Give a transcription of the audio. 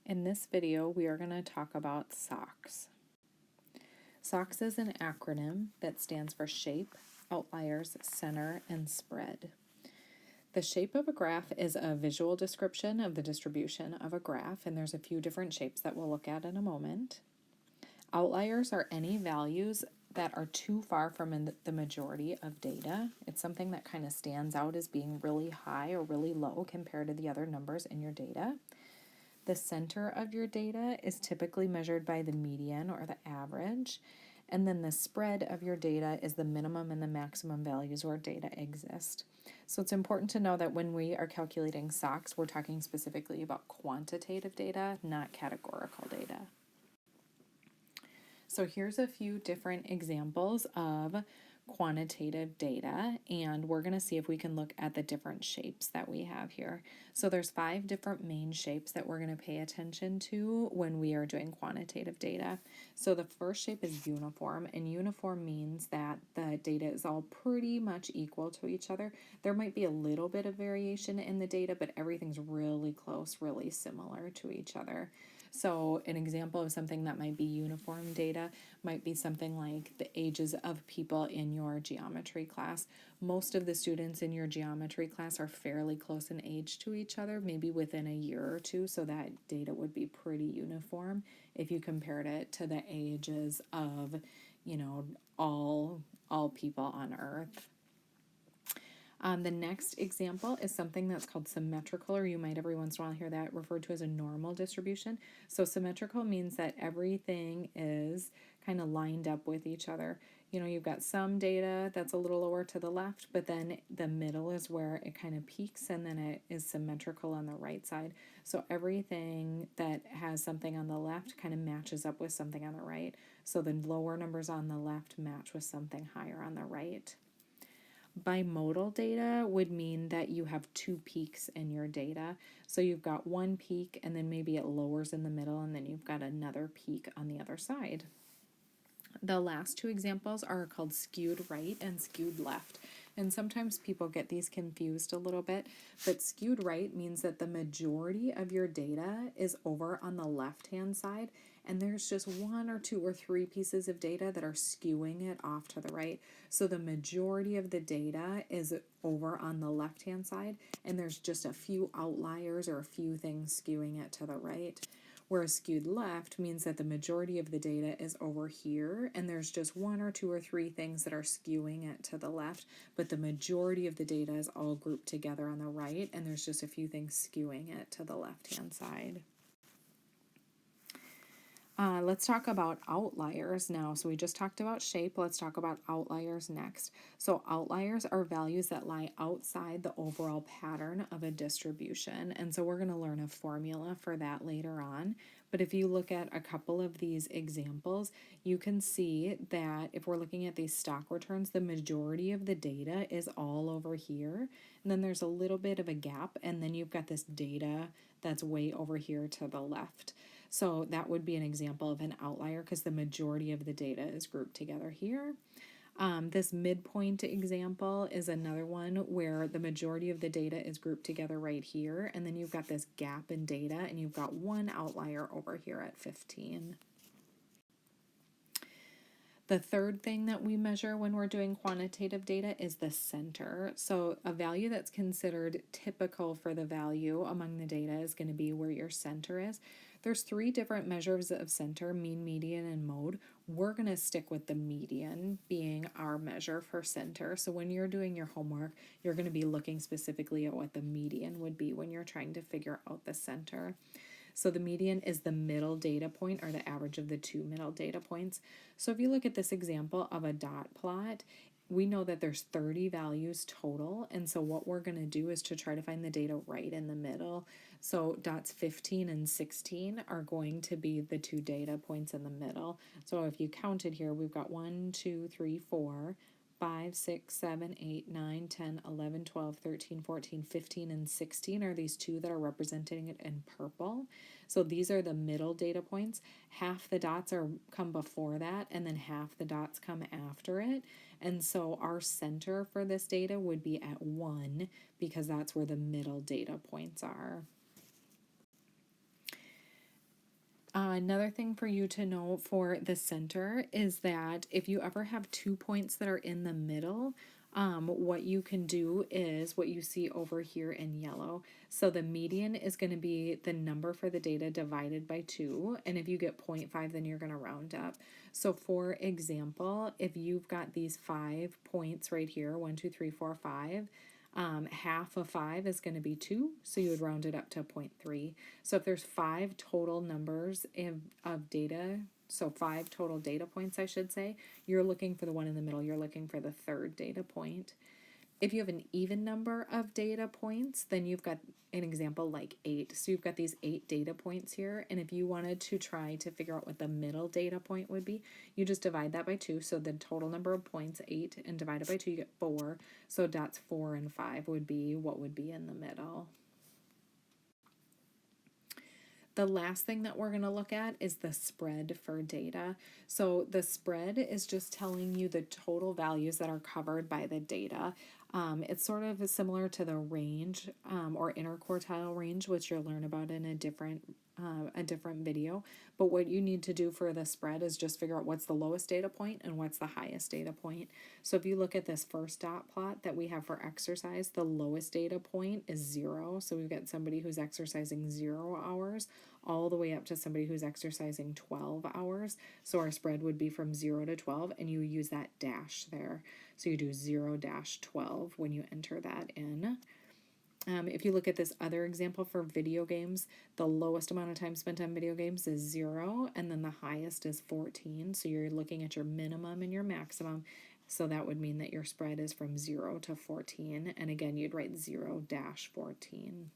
In this video, we are going to talk about Socs. Socs is an acronym that stands for Shape, Outliers, Center, and Spread. The shape of a graph is a visual description of the distribution of a graph, and there's a few different shapes that we'll look at in a moment. Outliers are any values that are too far from the majority of data. It's something that kind of stands out as being really high or really low compared to the other numbers in your data. The center of your data is typically measured by the median or the average, and then the spread of your data is the minimum and the maximum values where data exist. So it's important to know that when we are calculating Socs, we're talking specifically about quantitative data, not categorical data. So here's a few different examples of quantitative data, and we're going to see if we can look at the different shapes that we have here. So there's 5 different main shapes that we're going to pay attention to when we are doing quantitative data. So the first shape is uniform, and uniform means that the data is all pretty much equal to each other. There might be a little bit of variation in the data, but everything's really close, really similar to each other. So an example of something that might be uniform data might be something like the ages of people in your geometry class. Most of the students in your geometry class are fairly close in age to each other, maybe within a year or two, so that data would be pretty uniform if you compared it to the ages of, all people on Earth. The next example is something that's called symmetrical, or you might every once in a while hear that referred to as a normal distribution. So symmetrical means that everything is kind of lined up with each other. You've got some data that's a little lower to the left, but then the middle is where it kind of peaks, and then it is symmetrical on the right side. So everything that has something on the left kind of matches up with something on the right. So the lower numbers on the left match with something higher on the right. Bimodal data would mean that you have 2 peaks in your data. So you've got one peak, and then maybe it lowers in the middle, and then you've got another peak on the other side. The last 2 examples are called skewed right and skewed left. And sometimes people get these confused a little bit, but skewed right means that the majority of your data is over on the left-hand side, and there's just 1 or 2 or 3 pieces of data that are skewing it off to the right. So the majority of the data is over on the left-hand side, and there's just a few outliers or a few things skewing it to the right. Whereas skewed left means that the majority of the data is over here, and there's just 1 or 2 or 3 things that are skewing it to the left, but the majority of the data is all grouped together on the right, and there's just a few things skewing it to the left-hand side. Let's talk about outliers now. So we just talked about shape. Let's talk about outliers next. So outliers are values that lie outside the overall pattern of a distribution. And so we're going to learn a formula for that later on. But if you look at a couple of these examples, you can see that if we're looking at these stock returns, the majority of the data is all over here. And then there's a little bit of a gap, and then you've got this data that's way over here to the left. So that would be an example of an outlier because the majority of the data is grouped together here. This midpoint example is another one where the majority of the data is grouped together right here, and then you've got this gap in data, and you've got one outlier over here at 15. The third thing that we measure when we're doing quantitative data is the center. So a value that's considered typical for the value among the data is going to be where your center is. There's 3 different measures of center: mean, median, and mode. We're going to stick with the median being our measure for center. So when you're doing your homework, you're going to be looking specifically at what the median would be when you're trying to figure out the center. So the median is the middle data point, or the average of the 2 middle data points. So if you look at this example of a dot plot, we know that there's 30 values total, and so what we're going to do is to try to find the data right in the middle. So dots 15 and 16 are going to be the 2 data points in the middle. So if you counted here, we've got 1, 2, 3, 4, 5, 6, 7, 8, 9, 10, 11, 12, 13, 14, 15, and 16 are these 2 that are representing it in purple. So these are the middle data points. Half the dots come before that, and then half the dots come after it. And so our center for this data would be at 1 because that's where the middle data points are. Another thing for you to know for the center is that if you ever have 2 points that are in the middle, what you can do is what you see over here in yellow. So the median is going to be the number for the data divided by 2. And if you get 0.5, then you're going to round up. So for example, if you've got these 5 points right here, 1, 2, 3, 4, 5, half of 5 is going to be 2, so you would round it up to 0.3. So if there's 5 total numbers of data, so 5 total data points, I should say, you're looking for the one in the middle, you're looking for the third data point. If you have an even number of data points, then you've got an example like 8. So you've got these 8 data points here, and if you wanted to try to figure out what the middle data point would be, you just divide that by 2. So the total number of points, 8, and divided by 2, you get 4. So dots 4 and 5 would be what would be in the middle. The last thing that we're going to look at is the spread for data. So the spread is just telling you the total values that are covered by the data. It's sort of similar to the range or interquartile range, which you'll learn about in a different video. But what you need to do for the spread is just figure out what's the lowest data point and what's the highest data point. So if you look at this first dot plot that we have for exercise, the lowest data point is 0. So we've got somebody who's exercising 0 hours all the way up to somebody who's exercising 12 hours. So our spread would be from 0 to 12, and you use that dash there. So you do 0-12 when you enter that in. If you look at this other example for video games, the lowest amount of time spent on video games is 0, and then the highest is 14. So you're looking at your minimum and your maximum. So that would mean that your spread is from 0 to 14. And again, you'd write 0-14.